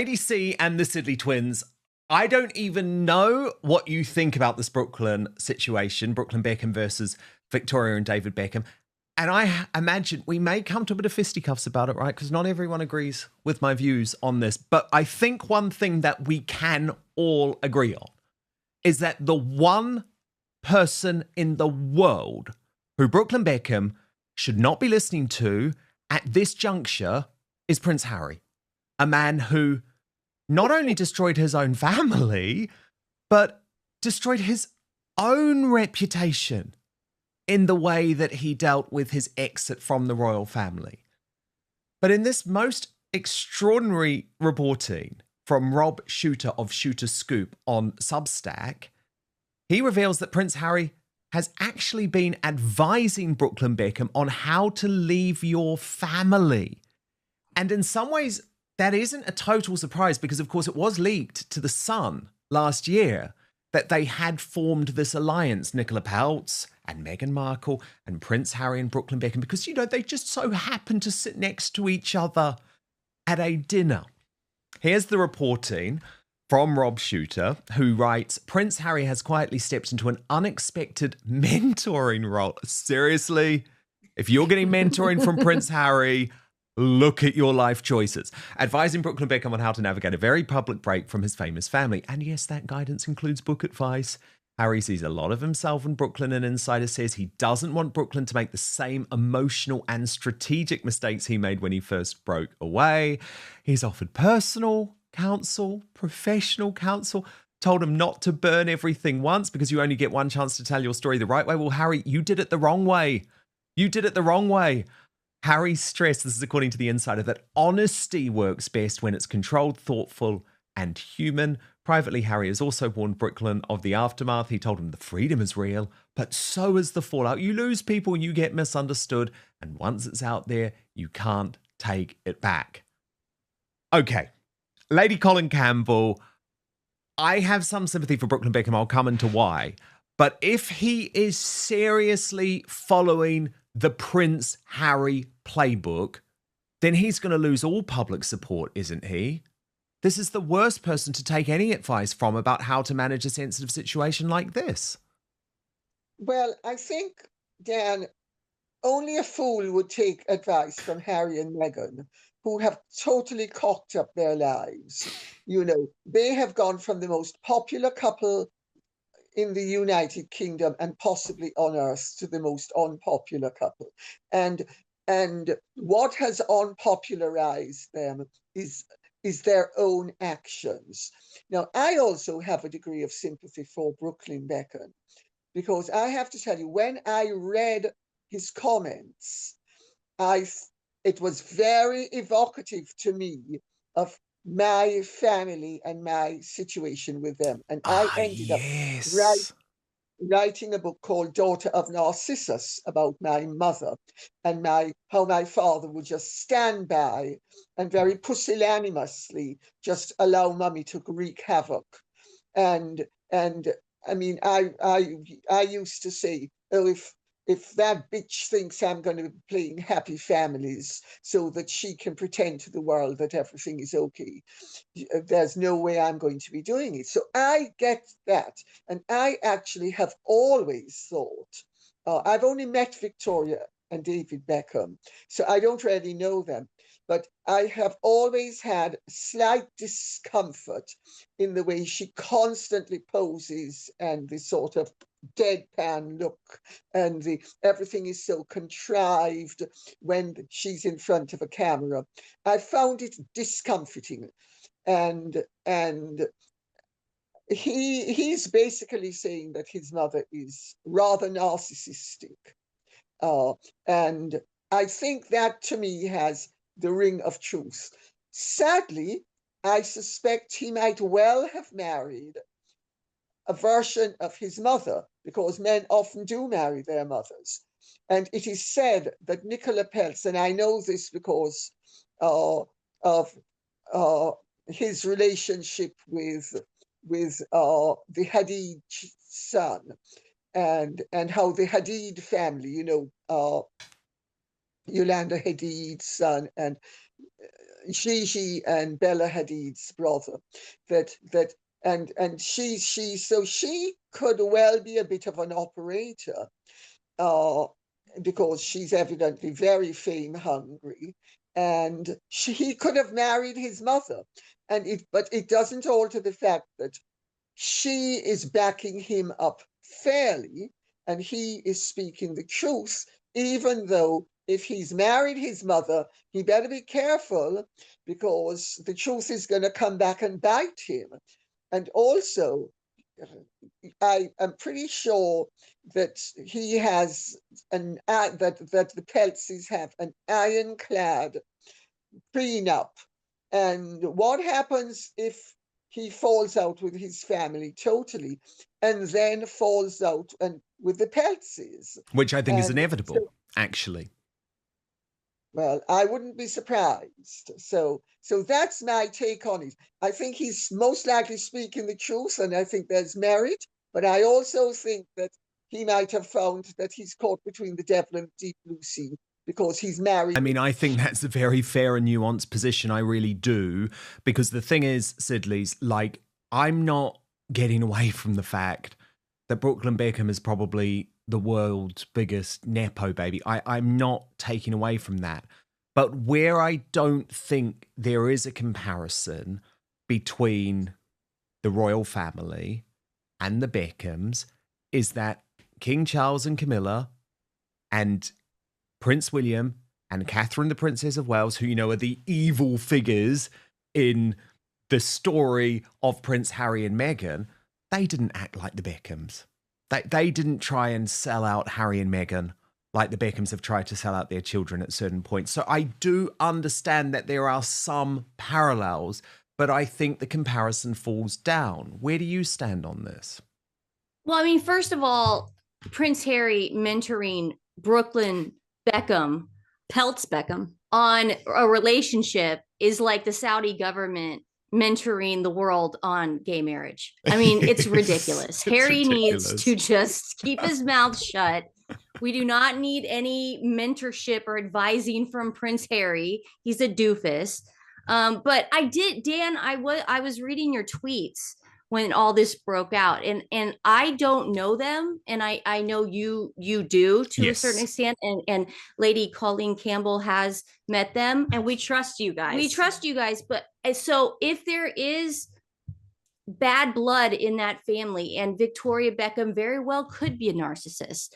ADC and the Sidley Twins. I don't even know what you think about this Brooklyn situation, Brooklyn Beckham versus Victoria and David Beckham. And I imagine we may come to a bit of fisticuffs about it, right? Because not everyone agrees with my views on this. But I think one thing that we can all agree on is that the one person in the world who Brooklyn Beckham should not be listening to at this juncture is Prince Harry, a man who not only destroyed his own family, but destroyed his own reputation in the way that he dealt with his exit from the royal family. But in this most extraordinary reporting from Rob Shooter of Shooter Scoop on Substack, he reveals that Prince Harry has actually been advising Brooklyn Beckham on how to leave your family. And in some ways, that isn't a total surprise because, of course, it was leaked to The Sun last year that they had formed this alliance, Nicola Peltz and Meghan Markle and Prince Harry and Brooklyn Beckham, because, you know, they just so happened to sit next to each other at a dinner. Here's the reporting from Rob Shooter, who writes, Prince Harry has quietly stepped into an unexpected mentoring role. Seriously? If you're getting mentoring from Prince Harry, look at your life choices. Advising Brooklyn Beckham on how to navigate a very public break from his famous family. And yes, that guidance includes book advice. Harry sees a lot of himself in Brooklyn, and Insider says he doesn't want Brooklyn to make the same emotional and strategic mistakes he made when he first broke away. He's offered personal counsel, professional counsel, told him not to burn everything once because you only get one chance to tell your story the right way. Well, Harry, you did it the wrong way. You did it the wrong way. Harry stressed, this is according to the Insider, that honesty works best when it's controlled, thoughtful, and human. Privately, Harry has also warned Brooklyn of the aftermath. He told him the freedom is real, but so is the fallout. You lose people, you get misunderstood, and once it's out there, you can't take it back. Okay, Lady Colin Campbell, I have some sympathy for Brooklyn Beckham. I'll come into why. But if he is seriously following the Prince Harry playbook, then he's going to lose all public support, isn't he? This is the worst person to take any advice from about how to manage a sensitive situation like this. Well, I think, Dan, only a fool would take advice from Harry and Meghan, who have totally cocked up their lives. You know, they have gone from the most popular couple in the United Kingdom and possibly on earth to the most unpopular couple. And what has unpopularized them is their own actions. Now, I also have a degree of sympathy for Brooklyn Beckham, because I have to tell you, when I read his comments, it was very evocative to me of my family and my situation with them. And I ended up writing a book called Daughter of Narcissus about my mother and how my father would just stand by and very pusillanimously just allow mummy to wreak havoc. And I mean, I used to say, oh, if that bitch thinks I'm going to be playing Happy Families so that she can pretend to the world that everything is okay, there's no way I'm going to be doing it. So I get that. And I actually have always thought, I've only met Victoria and David Beckham, so I don't really know them. But I have always had slight discomfort in the way she constantly poses and the sort of deadpan look, and everything is so contrived when she's in front of a camera. I found it discomforting, and he's basically saying that his mother is rather narcissistic, and I think that to me has the ring of truth. Sadly, I suspect he might well have married a version of his mother, because men often do marry their mothers. And it is said that Nicola Peltz, and I know this because of his relationship with the Hadid son, and how the Hadid family, Yolanda Hadid's son, and Gigi and Bella Hadid's brother, and she could well be a bit of an operator, uh, because she's evidently very fame hungry, and he could have married his mother, but it doesn't alter the fact that she is backing him up fairly, and he is speaking the truth, even though if he's married his mother, he better be careful, because the truth is going to come back and bite him. And also, I am pretty sure that he has that the Peltses have an ironclad prenup. And what happens if he falls out with his family totally, and then falls out and with the Peltses? Which I think is And inevitable, so, actually. well, I wouldn't be surprised. So that's my take on it. I think he's most likely speaking the truth, and I think there's merit. But I also think that he might have found that he's caught between the devil and the deep blue sea, because he's married. I mean, I think that's a very fair and nuanced position. I really do. Because the thing is, Sidley's, like, I'm not getting away from the fact that Brooklyn Beckham is probably the world's biggest Nepo baby. I'm not taking away from that. But where I don't think there is a comparison between the royal family and the Beckhams is that King Charles and Camilla and Prince William and Catherine, the Princess of Wales, who, you know, are the evil figures in the story of Prince Harry and Meghan, they didn't act like the Beckhams. They didn't try and sell out Harry and Meghan like the Beckhams have tried to sell out their children at certain points. So I do understand that there are some parallels, but I think the comparison falls down. Where do you stand on this? Well, I mean, first of all, Prince Harry mentoring Brooklyn Beckham, Peltz Beckham, on a relationship is like the Saudi government mentoring the world on gay marriage. I mean, it's ridiculous. Harry needs to just keep his mouth shut. We do not need any mentorship or advising from Prince Harry. He's a doofus. But I did, Dan, I was reading your tweets when all this broke out, and I don't know them, and I know you do to a certain extent, and Lady Colin Campbell has met them, and we trust you guys. But so if there is bad blood in that family, and Victoria Beckham very well could be a narcissist,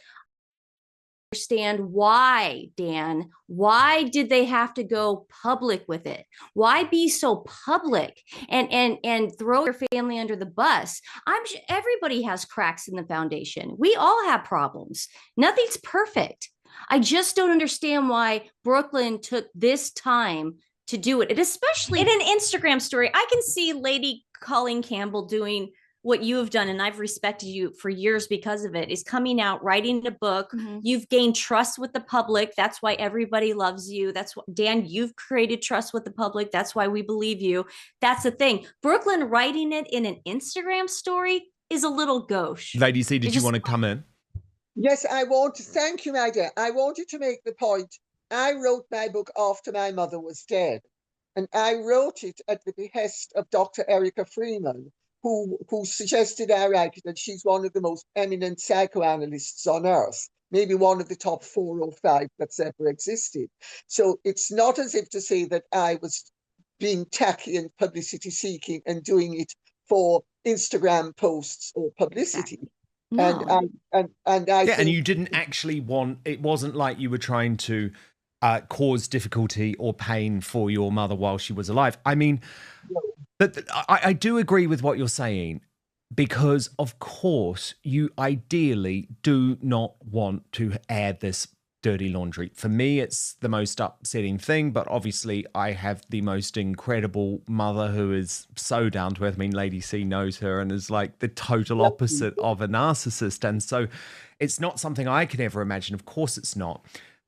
understand why, Dan. Why did they have to go public with it? Why be so public and throw your family under the bus? I'm sure everybody has cracks in the foundation. We all have problems. Nothing's perfect. I just don't understand why Brooklyn took this time to do it, and especially in an Instagram story. I can see Lady Colin Campbell doing what you have done, and I've respected you for years because of it, is coming out, writing a book. Mm-hmm. You've gained trust with the public. That's why everybody loves you. That's what, Dan, you've created trust with the public. That's why we believe you. That's the thing. Brooklyn writing it in an Instagram story is a little gauche. Lady C, did you want to come in? Yes, I want to thank you, my dear. I wanted to make the point. I wrote my book after my mother was dead, and I wrote it at the behest of Dr. Erica Freeman, who suggested I write it, and she's one of the most eminent psychoanalysts on earth, maybe one of the top 4 or 5 that's ever existed. So it's not as if to say that I was being tacky and publicity seeking and doing it for Instagram posts or publicity. Exactly. No. And you didn't actually want, it wasn't like you were trying to cause difficulty or pain for your mother while she was alive. I mean, but I do agree with what you're saying, because of course you ideally do not want to air this dirty laundry. For me, it's the most upsetting thing, but obviously I have the most incredible mother who is so down to earth. I mean, Lady C knows her and is like the total opposite of a narcissist. And so it's not something I could ever imagine. Of course it's not.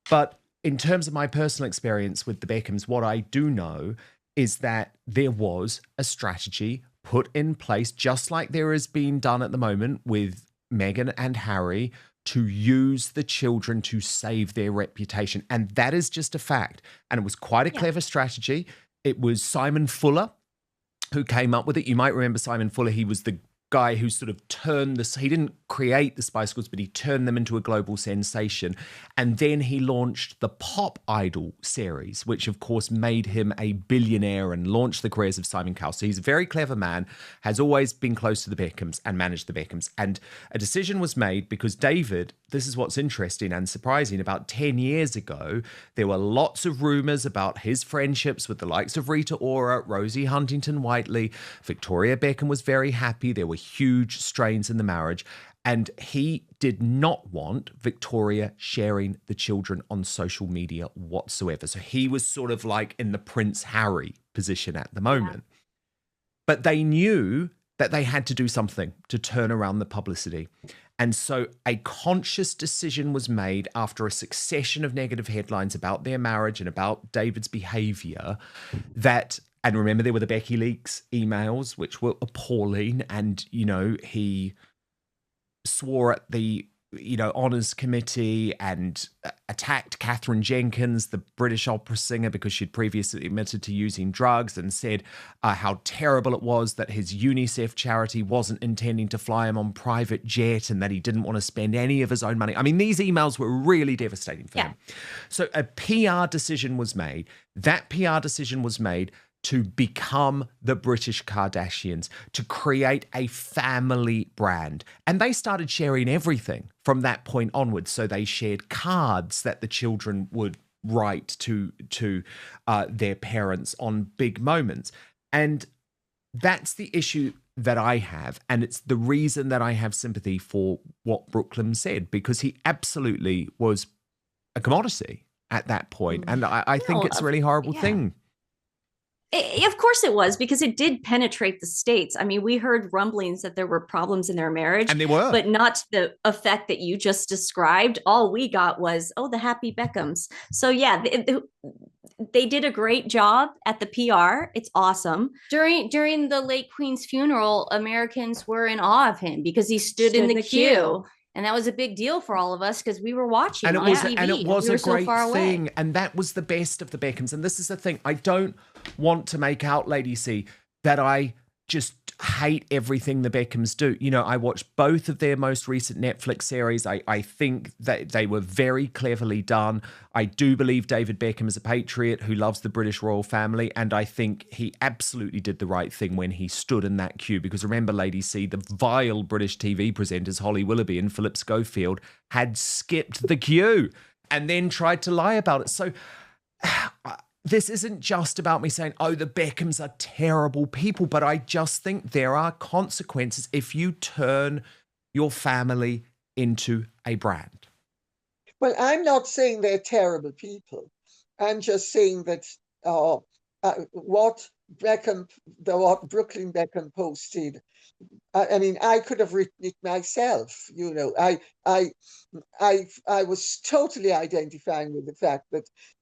But in terms of my personal experience with the Beckhams, what I do know is that there was a strategy put in place, just like there is being done at the moment with Meghan and Harry, to use the children to save their reputation. And that is just a fact. And it was quite a clever strategy. it was Simon Fuller who came up with it. You might remember Simon Fuller. He was the guy who sort of turned this, he didn't create the Spice Girls, but he turned them into a global sensation. And then he launched the Pop Idol series, which of course made him a billionaire and launched the careers of Simon Cowell. So he's a very clever man, has always been close to the Beckhams and managed the Beckhams. And a decision was made because David, this is what's interesting and surprising, about 10 years ago, there were lots of rumors about his friendships with the likes of Rita Ora, Rosie Huntington-Whiteley. Victoria Beckham was very happy. There were huge strains in the marriage. And he did not want Victoria sharing the children on social media whatsoever. So he was sort of like in the Prince Harry position at the moment. Yeah. But they knew that they had to do something to turn around the publicity. And so a conscious decision was made after a succession of negative headlines about their marriage and about David's behavior that, and remember, there were the Becky Leaks emails, which were appalling. And, you know, he swore at the, you know, honours committee and attacked Catherine Jenkins, the British opera singer, because she'd previously admitted to using drugs, and said how terrible it was that his UNICEF charity wasn't intending to fly him on private jet and that he didn't want to spend any of his own money. I mean, these emails were really devastating for him. So a PR decision was made. That PR decision was made to become the British Kardashians, to create a family brand. And they started sharing everything from that point onwards. So they shared cards that the children would write to their parents on big moments. And that's the issue that I have. And it's the reason that I have sympathy for what Brooklyn said, because he absolutely was a commodity at that point. And I think it's a really horrible thing. Of course it was, because it did penetrate the States. I mean, we heard rumblings that there were problems in their marriage. And they were. But not to the effect that you just described. All we got was, oh, the happy Beckhams. So yeah, they did a great job at the PR. It's awesome. During the late Queen's funeral, Americans were in awe of him because he stood in the queue. And that was a big deal for all of us because we were watching on TV. And it was a great thing. And that was the best of the Beckhams. And this is the thing. I don't want to make out, Lady C, that I just hate everything the Beckhams do. You know, I watched both of their most recent Netflix series. I think that they were very cleverly done. I do believe David Beckham is a patriot who loves the British royal family, and I think he absolutely did the right thing when he stood in that queue. Because remember, Lady C, the vile British TV presenters Holly Willoughby and Philip Schofield had skipped the queue and then tried to lie about it. So this isn't just about me saying, oh, the Beckhams are terrible people, but I just think there are consequences if you turn your family into a brand. Well, I'm not saying they're terrible people. I'm just saying that what Brooklyn Beckham posted, I mean, I could have written it myself. You know, I was totally identifying with the fact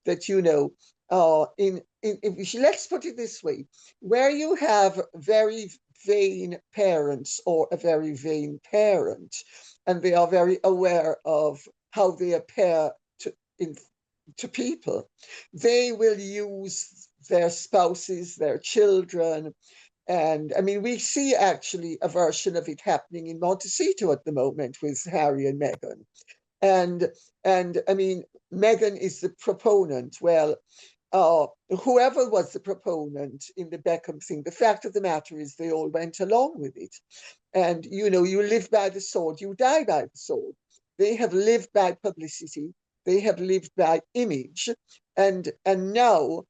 that you know, let's put it this way, where you have very vain parents or a very vain parent, and they are very aware of how they appear to people, they will use their spouses, their children. And I mean, we see actually a version of it happening in Montecito at the moment with Harry and Meghan. And I mean, Meghan is the proponent. Well, whoever was the proponent in the Beckham thing, the fact of the matter is they all went along with it. And, you know, you live by the sword, you die by the sword. They have lived by publicity. They have lived by image. And now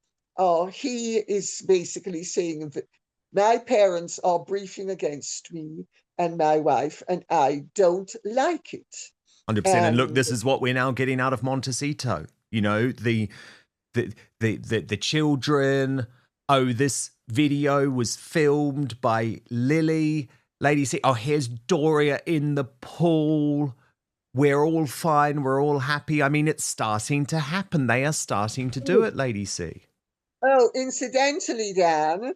he is basically saying that my parents are briefing against me and my wife, and I don't like it. 100%. And look, this is what we're now getting out of Montecito. You know, the children. Oh, this video was filmed by Lily. Lady C. Oh, here's Doria in the pool. We're all fine. We're all happy. I mean, it's starting to happen. They are starting to do it, Lady C. Oh, incidentally, Dan,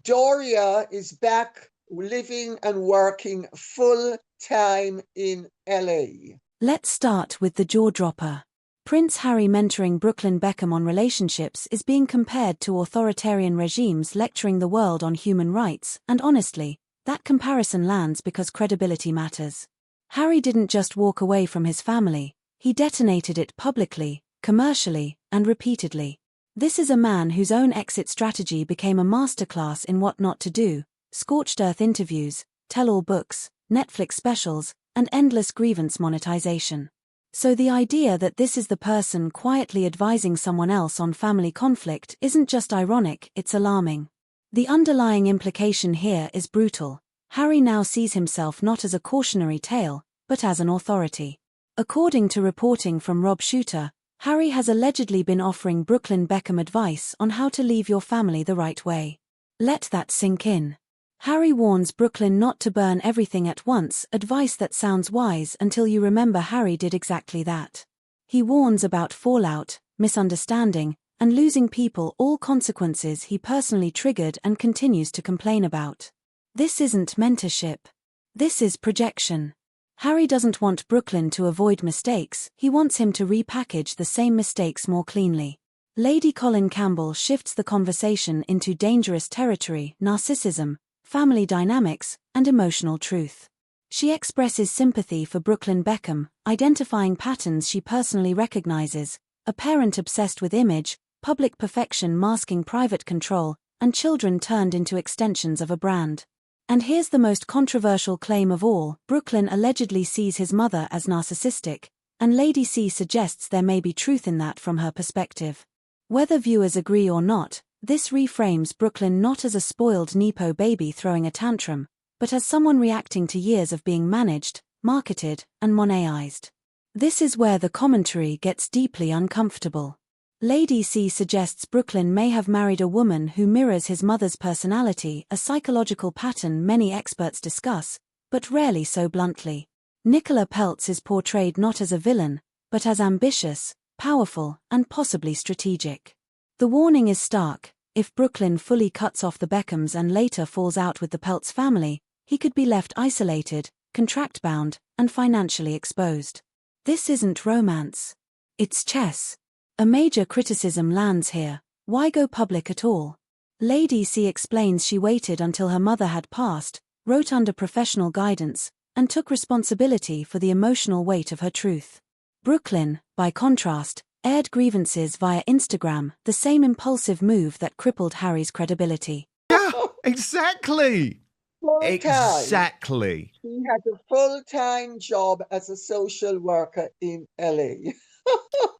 Doria is back living and working full time in LA. Let's start with the jaw dropper. Prince Harry mentoring Brooklyn Beckham on relationships is being compared to authoritarian regimes lecturing the world on human rights, and honestly, that comparison lands because credibility matters. Harry didn't just walk away from his family, he detonated it publicly, commercially, and repeatedly. This is a man whose own exit strategy became a masterclass in what not to do: scorched earth interviews, tell-all books, Netflix specials, and endless grievance monetization. So the idea that this is the person quietly advising someone else on family conflict isn't just ironic, it's alarming. The underlying implication here is brutal. Harry now sees himself not as a cautionary tale, but as an authority. According to reporting from Rob Shooter, Harry has allegedly been offering Brooklyn Beckham advice on how to leave your family the right way. Let that sink in. Harry warns Brooklyn not to burn everything at once, advice that sounds wise until you remember Harry did exactly that. He warns about fallout, misunderstanding, and losing people, all consequences he personally triggered and continues to complain about. This isn't mentorship. This is projection. Harry doesn't want Brooklyn to avoid mistakes, he wants him to repackage the same mistakes more cleanly. Lady Colin Campbell shifts the conversation into dangerous territory: narcissism, family dynamics, and emotional truth. She expresses sympathy for Brooklyn Beckham, identifying patterns she personally recognizes: a parent obsessed with image, public perfection masking private control, and children turned into extensions of a brand. And here's the most controversial claim of all: Brooklyn allegedly sees his mother as narcissistic, and Lady C suggests there may be truth in that from her perspective. Whether viewers agree or not, this reframes Brooklyn not as a spoiled Nepo baby throwing a tantrum, but as someone reacting to years of being managed, marketed, and monetized. This is where the commentary gets deeply uncomfortable. Lady C suggests Brooklyn may have married a woman who mirrors his mother's personality, a psychological pattern many experts discuss, but rarely so bluntly. Nicola Peltz is portrayed not as a villain, but as ambitious, powerful, and possibly strategic. The warning is stark: if Brooklyn fully cuts off the Beckhams and later falls out with the Peltz family, he could be left isolated, contract-bound, and financially exposed. This isn't romance. It's chess. A major criticism lands here: why go public at all? Lady C explains she waited until her mother had passed, wrote under professional guidance, and took responsibility for the emotional weight of her truth. Brooklyn, by contrast, aired grievances via Instagram, the same impulsive move that crippled Harry's credibility. Yeah, exactly. Full-time. Exactly. He had a full-time job as a social worker in LA.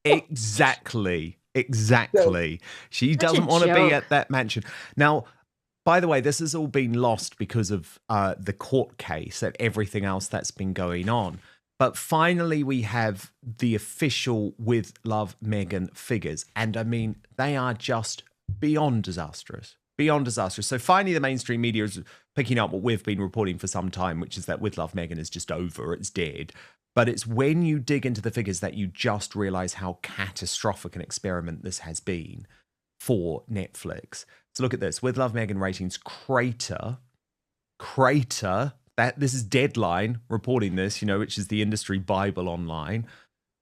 Exactly. She Such doesn't a want to be joke. at that mansion. Now, by the way, this has all been lost because of the court case and everything else that's been going on. But finally, we have the official With Love Meghan figures. And I mean, they are just beyond disastrous. Beyond disastrous. So finally, the mainstream media is picking up what we've been reporting for some time, which is that With Love Meghan is just over. It's dead. But it's when you dig into the figures that you just realize how catastrophic an experiment this has been for Netflix. So look at this. With Love Meghan ratings crater. This is Deadline reporting this, which is the industry Bible online.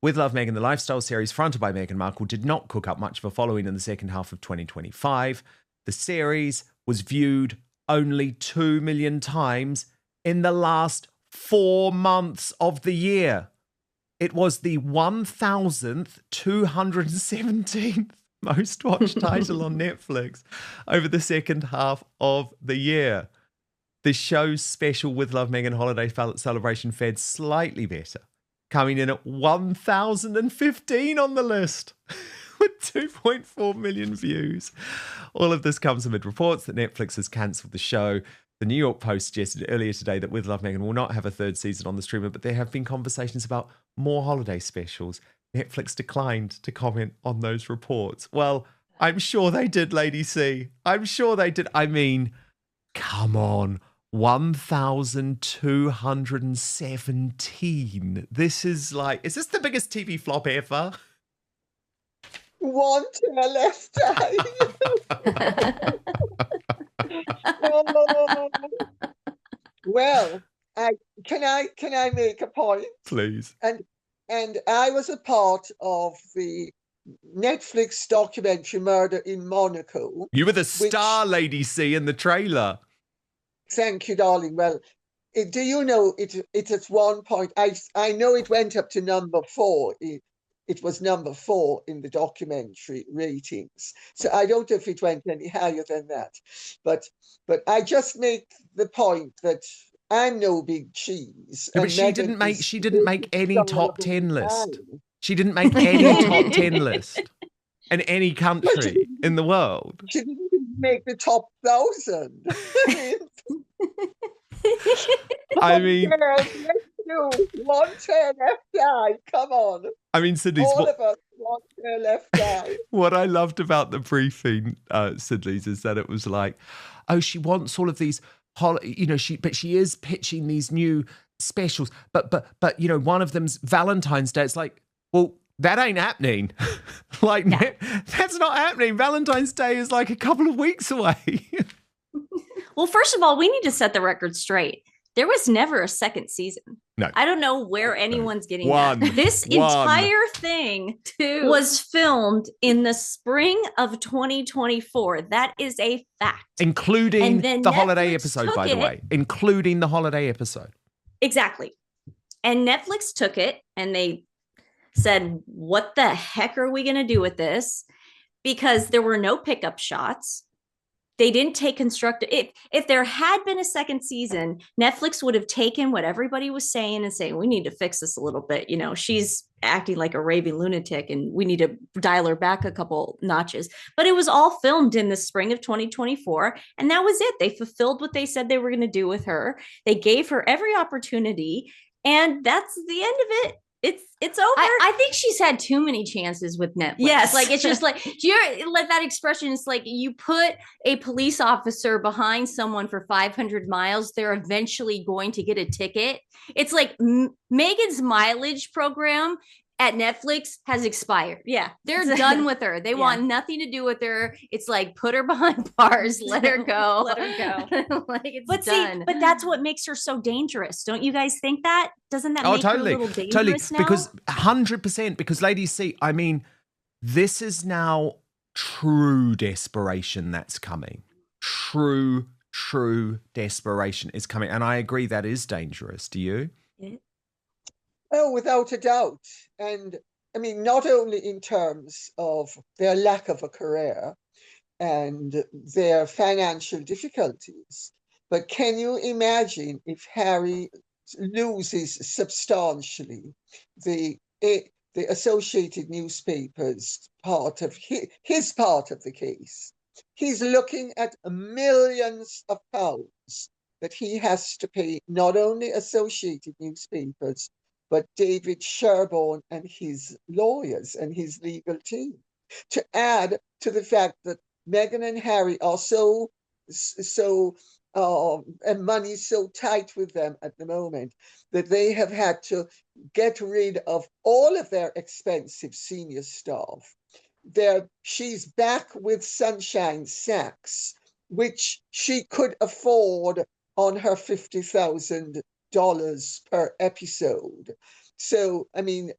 With Love Meghan, the lifestyle series fronted by Meghan Markle, did not cook up much of a following in the second half of 2025. The series was viewed only 2 million times in the last 4 months of the year. It was the 1,217th most watched title on Netflix over the second half of the year. The show's special With Love Meghan holiday celebration fared slightly better, coming in at 1,015 on the list with 2.4 million views. All of this comes amid reports that Netflix has cancelled the show. The New York Post suggested earlier today that With Love Meghan will not have a third season on the streamer, but there have been conversations about more holiday specials. Netflix declined to comment on those reports. Well, I'm sure they did, Lady C. I'm sure they did. I mean, come on. 1,217. This is this the biggest TV flop ever? One to left eye. Well, can I make a point? Please. And And I was a part of the Netflix documentary Murder in Monaco. You were the star, Lady C, in the trailer. Thank you, darling. Well, do you know it at one point, I know it went up to number 4. It was number 4 in the documentary ratings. So I don't know if it went any higher than that. But I just make the point that I'm no big cheese. No, but she didn't make any top 10 list. She didn't make any top 10 list in any country in the world. She didn't even make the top 1,000. I mean, let's do 110 left eye. Come on. I mean, Sidley's all of us 110 left eye. What I loved about the briefing, Sidley's, is that it was like, oh, she wants all of these, she is pitching these new specials, but one of them's Valentine's Day. It's like, well, that ain't happening. That's not happening. Valentine's Day is like a couple of weeks away. Well, first of all, we need to set the record straight. There was never a second season. No. I don't know where anyone's getting that. This entire thing was filmed in the spring of 2024. That is a fact. Including the holiday episode, by the way. Including the holiday episode. Exactly. And Netflix took it and they said, what the heck are we going to do with this? Because there were no pickup shots. They didn't take constructive. If there had been a second season, Netflix would have taken what everybody was saying and saying, we need to fix this a little bit. She's acting like a raving lunatic and we need to dial her back a couple notches. But it was all filmed in the spring of 2024. And that was it. They fulfilled what they said they were going to do with her. They gave her every opportunity. And that's the end of it. It's over. I think she's had too many chances with Netflix. Yes. Like, it's just like, do you like that expression? It's like you put a police officer behind someone for 500 miles, they're eventually going to get a ticket. It's like Megan's mileage program at Netflix has expired. Yeah. They're done with her. They want nothing to do with her. It's like, put her behind bars, let her go. Let her go. Like, it's done. But that's what makes her so dangerous. Don't you guys think that? Doesn't that make her a little dangerous now? Because 100%, because Lady C, I mean, this is now true desperation that's coming. True desperation is coming. And I agree that is dangerous. Do you? Yeah. Oh, without a doubt. And I mean, not only in terms of their lack of a career and their financial difficulties, but can you imagine if Harry loses substantially the Associated Newspapers part of his part of the case? He's looking at millions of pounds that he has to pay not only Associated Newspapers, but David Sherborne and his lawyers and his legal team. To add to the fact that Meghan and Harry are and money's so tight with them at the moment that they have had to get rid of all of their expensive senior staff. She's back with Sunshine Sachs, which she could afford on her $50,000 per episode. So, I mean,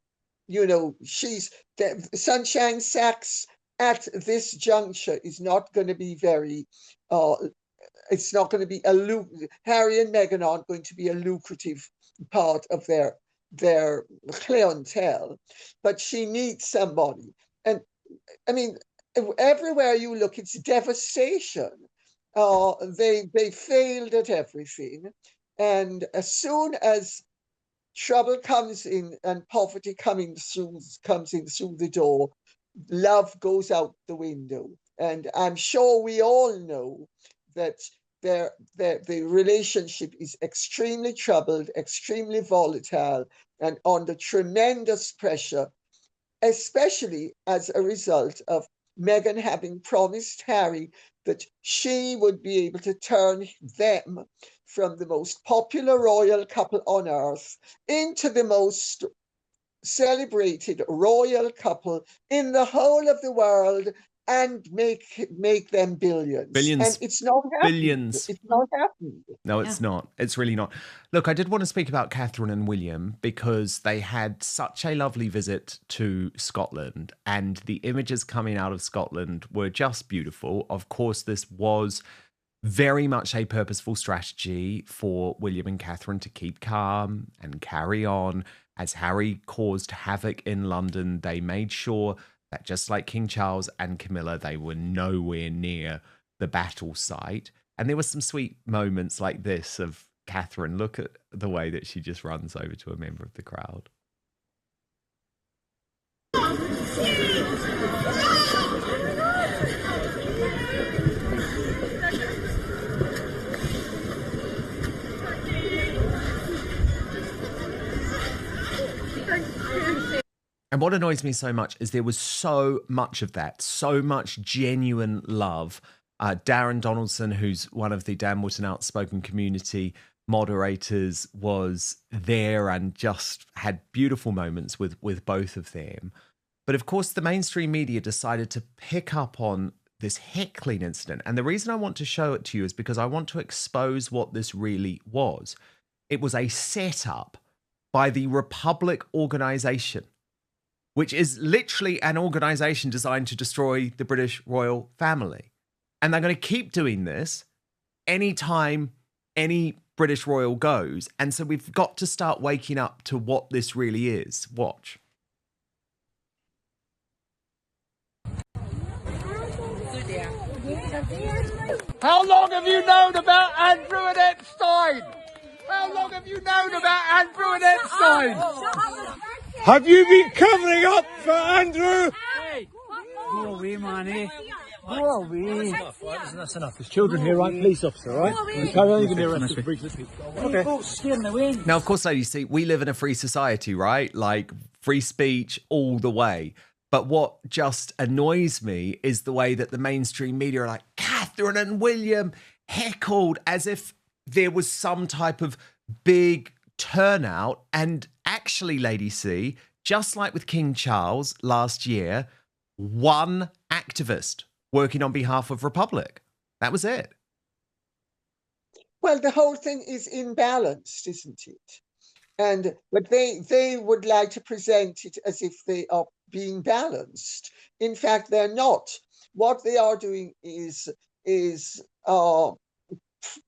Sunshine Sachs at this juncture is not going to be very, it's not going to be Harry and Meghan aren't going to be a lucrative part of their clientele, but she needs somebody. And I mean, everywhere you look, it's devastation. They failed at everything. And as soon as trouble comes in and poverty comes in through the door, love goes out the window. And I'm sure we all know that the relationship is extremely troubled, extremely volatile, and under tremendous pressure, especially as a result of Meghan having promised Harry that she would be able to turn them from the most popular royal couple on earth into the most celebrated royal couple in the whole of the world and make them billions. Billions. And it's not happening. Billions. It's not happening. No, it's not. It's really not. Look, I did want to speak about Catherine and William because they had such a lovely visit to Scotland, and the images coming out of Scotland were just beautiful. Of course, this was very much a purposeful strategy for William and Catherine to keep calm and carry on. As Harry caused havoc in London, they made sure that just like King Charles and Camilla, they were nowhere near the battle site. And there were some sweet moments like this of Catherine. Look at the way that she just runs over to a member of the crowd. And what annoys me so much is there was so much of that, so much genuine love. Darren Donaldson, who's one of the Dan Wootton Outspoken community moderators, was there and just had beautiful moments with both of them. But of course, the mainstream media decided to pick up on this heckling incident. And the reason I want to show it to you is because I want to expose what this really was. It was a setup by the Republic organization, which is literally an organization designed to destroy the British royal family. And they're going to keep doing this anytime any British royal goes. And so we've got to start waking up to what this really is. Watch. How long have you known about Andrew and Epstein? How long have you known about Andrew and Epstein? Have you been covering up for Andrew? Go away, man. Go away. That's enough. There's children here, right? Police officer, right? You carry on, you can be arrested for breach of peace. Okay. Now, of course, ladies, see, we live in a free society, right? Like free speech all the way. But what just annoys me is the way that the mainstream media are like, Catherine and William heckled as if there was some type of big turnout. And actually, Lady C, just like with King Charles last year, one activist working on behalf of Republic. That was it. Well, the whole thing is imbalanced, isn't it? But they would like to present it as if they are being balanced. In fact, they're not. What they are doing is they are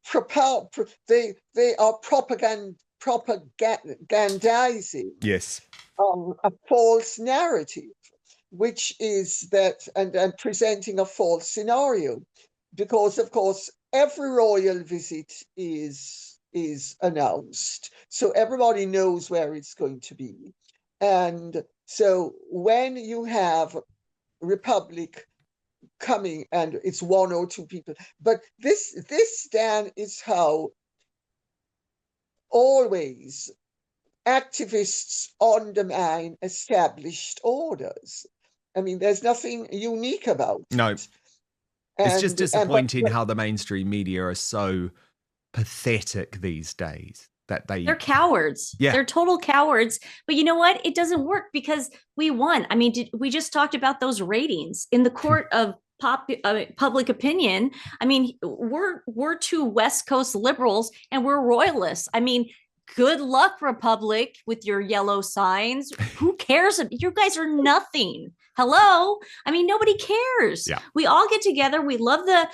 propagandizing Yes. a false narrative, which is that, and presenting a false scenario, because of course every royal visit is announced, so everybody knows where it's going to be. And so when you have Republic coming and it's one or two people, but this Dan is how always activists undermine established orders. I mean, there's nothing unique about it. No. It's just disappointing how the mainstream media are so pathetic these days. That they're cowards. Yeah. They're total cowards. But you know what? It doesn't work because we won. I mean, we just talked about those ratings in the court of public opinion. I mean, we're two West Coast liberals and we're royalists. I mean, good luck, Republic, with your yellow signs. Who cares? You guys are nothing. Hello? I mean, nobody cares. Yeah. We all get together. We love the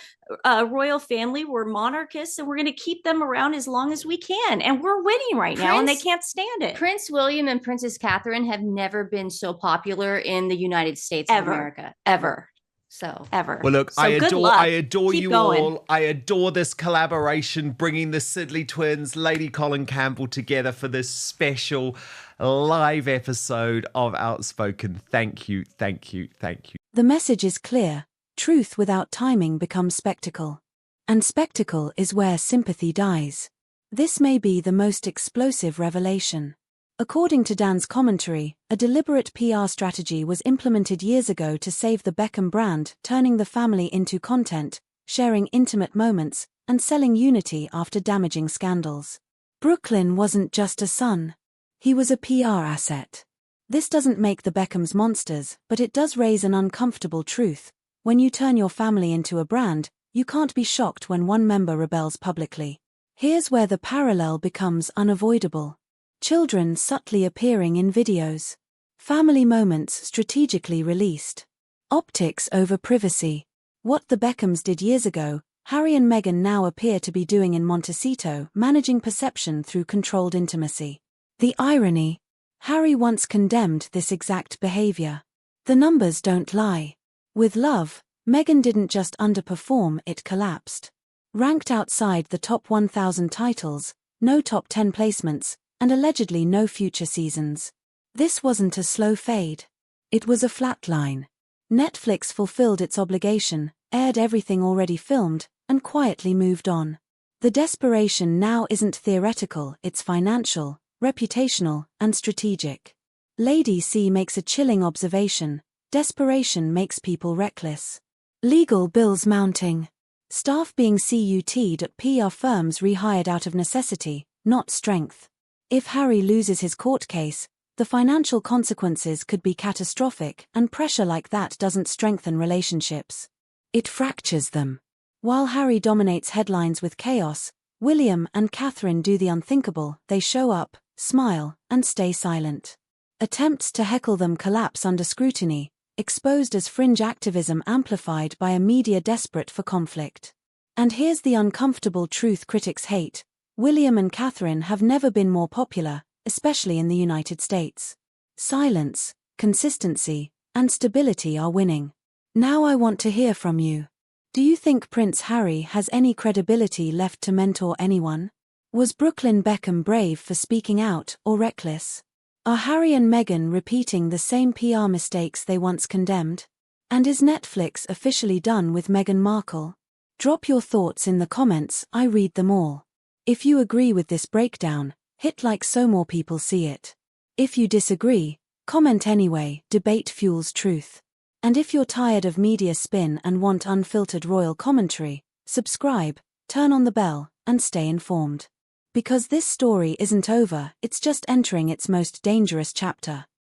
royal family. We're monarchists, and we're going to keep them around as long as we can. And we're winning right now, and they can't stand it. Prince William and Princess Catherine have never been so popular in the United States of America. Ever. So ever. Well, look, So I good adore luck. Keep you going. all. I adore this collaboration, bringing the Sidley Twins, Lady Colin Campbell together for this special live episode of Outspoken. Thank you, thank you, thank you. The message is clear. Truth without timing becomes spectacle. And spectacle is where sympathy dies. This may be the most explosive revelation. According to Dan's commentary, a deliberate PR strategy was implemented years ago to save the Beckham brand, turning the family into content, sharing intimate moments, and selling unity after damaging scandals. Brooklyn wasn't just a son. He was a PR asset. This doesn't make the Beckhams monsters, but it does raise an uncomfortable truth. When you turn your family into a brand, you can't be shocked when one member rebels publicly. Here's where the parallel becomes unavoidable. Children subtly appearing in videos. Family moments strategically released. Optics over privacy. What the Beckhams did years ago, Harry and Meghan now appear to be doing in Montecito, managing perception through controlled intimacy. The irony. Harry once condemned this exact behavior. The numbers don't lie. With love, Meghan didn't just underperform, it collapsed. Ranked outside the top 1,000 titles, no top 10 placements, and allegedly no future seasons. This wasn't a slow fade. It was a flatline. Netflix fulfilled its obligation, aired everything already filmed, and quietly moved on. The desperation now isn't theoretical, it's financial, reputational, and strategic. Lady C makes a chilling observation: desperation makes people reckless. Legal bills mounting. Staff being CUT'd at PR firms rehired out of necessity, not strength. If Harry loses his court case, the financial consequences could be catastrophic, and pressure like that doesn't strengthen relationships. It fractures them. While Harry dominates headlines with chaos, William and Catherine do the unthinkable: they show up, smile, and stay silent. Attempts to heckle them collapse under scrutiny, exposed as fringe activism amplified by a media desperate for conflict. And here's the uncomfortable truth critics hate: William and Catherine have never been more popular, especially in the United States. Silence, consistency, and stability are winning. Now I want to hear from you. Do you think Prince Harry has any credibility left to mentor anyone? Was Brooklyn Beckham brave for speaking out, or reckless? Are Harry and Meghan repeating the same PR mistakes they once condemned? And is Netflix officially done with Meghan Markle? Drop your thoughts in the comments, I read them all. If you agree with this breakdown, hit like so more people see it. If you disagree, comment anyway, debate fuels truth. And if you're tired of media spin and want unfiltered royal commentary, subscribe, turn on the bell, and stay informed. Because this story isn't over, it's just entering its most dangerous chapter.